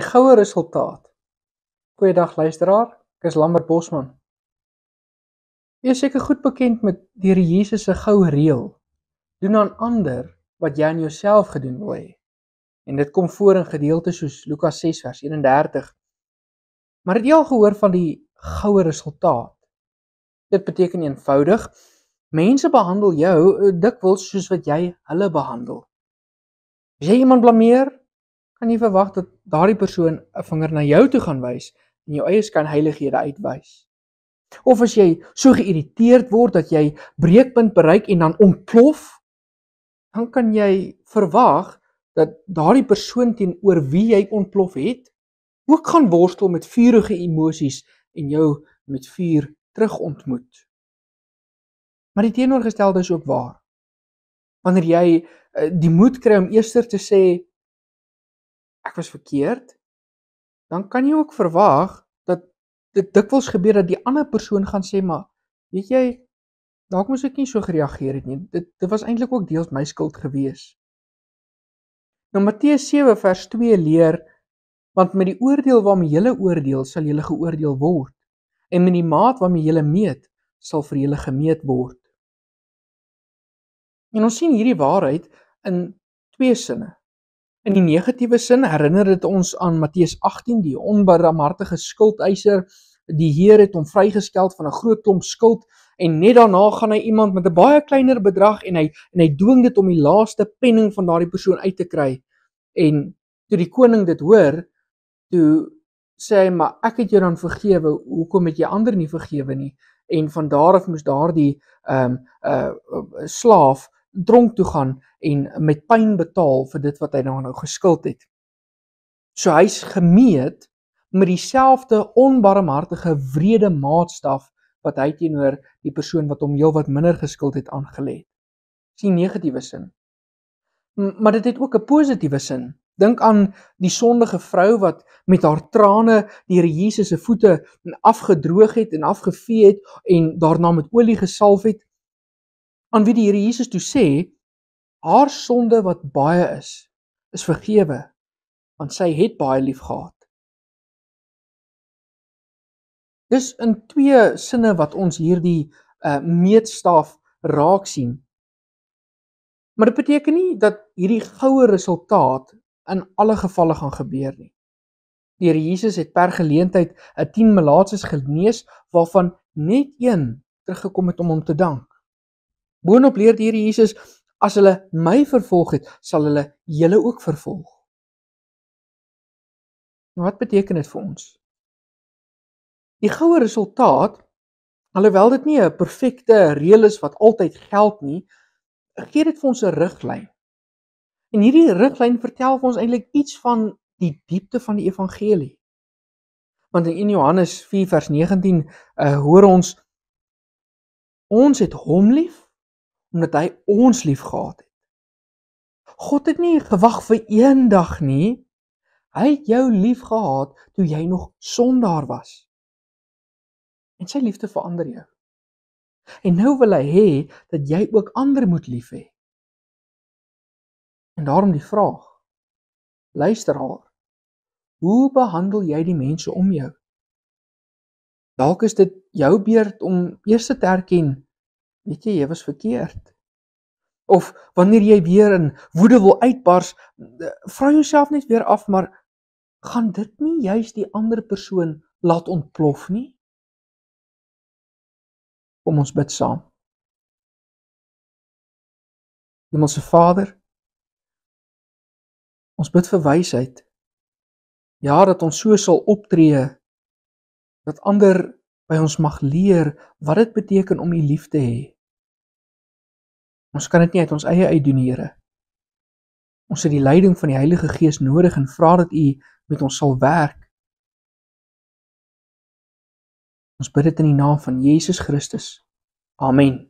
Die goue resultaat. Goeiedag luisteraar, ek is Lambert Bosman. Jy is seker goed bekend met die Here Jesus se goue reël. Doen aan ander wat jy aan jouself gedoen wil hê. En dit kom voor in gedeeltes soos Lukas 6 vers 31. Maar het jy al gehoor van die goue resultaat? Dit beteken eenvoudig, mense behandel jou dikwels soos wat jy hulle behandel. As jy iemand blameer, kan jy verwag dat daardie persoon 'n vinger na jou toe gaan wys en jou eie skynheilighede uitwys. Of as jy so geïrriteerd word dat jy breekpunt bereik en dan ontplof, dan kan jy verwag dat daardie persoon teenoor wie jy ontplof het, ook gaan worstel met vurige emosies en jou met vuur terug ontmoet. Maar die teenoorgestelde is ook waar. Wanneer jy die moed kry om eers te sê, ek was verkeerd, dan kan jy ook verwag dat dit dikwels gebeur dat die ander persoon gaan sê, maar weet jy, dalk moes ek nie so gereageer het nie, dit was eintlik ook deels my skuld gewees. Nou Matteus 7 vers 2 leer, want met die oordeel waarmee julle oordeel, sal julle geoordeel word, en met die maat waarmee julle meet, sal vir julle gemeet word. En ons sien hierdie waarheid in twee sinne. In die negatiewe sin herinner dit ons aan Matteus 18, die onbarmhartige skuldeiser. Die Heer het hom vrygesteld van 'n groot klomp skuld en net daarna gaan hy iemand met 'n baie kleiner bedrag en hy dwing dit om die laaste penning van daardie persoon uit te kry. En toe die koning dit hoor, toe sê hy, maar ek het jou dan vergewe, hoekom het jy ander nie vergewe nie? En van daar af moes daardie slaaf dronk toe gaan en met pyn betaal vir dit wat hy nou geskuld het. So hy's gemeet met dieselfde onbarmhartige wrede maatstaf wat hy teenoor die persoon wat hom heelwat minder geskuld het aangelê het. Dis die negatiewe sin. Maar dit het ook 'n positiewe sin. Dink aan die sondige vrou wat met haar trane die Here Jesus se voete afgedroog het en afgevee het en daarna met olie gesalf het, aan wie die Here Jesus toe sê, haar sonde wat baie is vergewe, want sy het baie lief gehad. Dis in twee sinne wat ons hierdie meetstaaf raak sien. Maar dit beteken nie dat hierdie goue resultaat in alle gevalle gaan gebeur nie. Die Here Jesus het per geleentheid 10 melaatses genees, waarvan net een teruggekom het om hom te dank. Boonop leer die Here Jesus, as hulle my vervolg het, sal hulle julle ook vervolg. Nou, wat beteken dit vir ons? Die goue resultaat, alhoewel dit nie 'n perfekte reël is wat altyd geld nie, gee dit vir ons 'n riglyn. En hierdie riglyn vertel vir ons eintlik iets van die diepte van die evangelie. Want in 1 Johannes 4 vers 19 hoor ons het hom lief, omdat hy ons lief gehad het. God het nie gewag vir een dag nie, hy het jou lief gehad toe jy nog sondaar was. En sy liefde verander jou. En nou wil hy hê dat jy ook ander moet lief hê. En daarom die vraag, luisteraar, hoe behandel jy die mense om jou? Dalk is dit jou beurt om eers te erken, weet jy was verkeerd. Of wanneer jy weer in woede wil uitbars, vra jouself net weer af, maar gaan dit nie juist die ander persoon laat ontplof nie? Kom ons bid saam. Hemelse Vader, ons bid vir wysheid. Ja, dat ons so sal optree, dat ander by ons mag leer wat dit beteken om U lief te hê. Ons kan dit nie uit ons eie uitdoen, Here. Ons het die leiding van die Heilige Gees nodig en vra dat U met ons sal werk. Ons bid dit in die naam van Jesus Christus. Amen.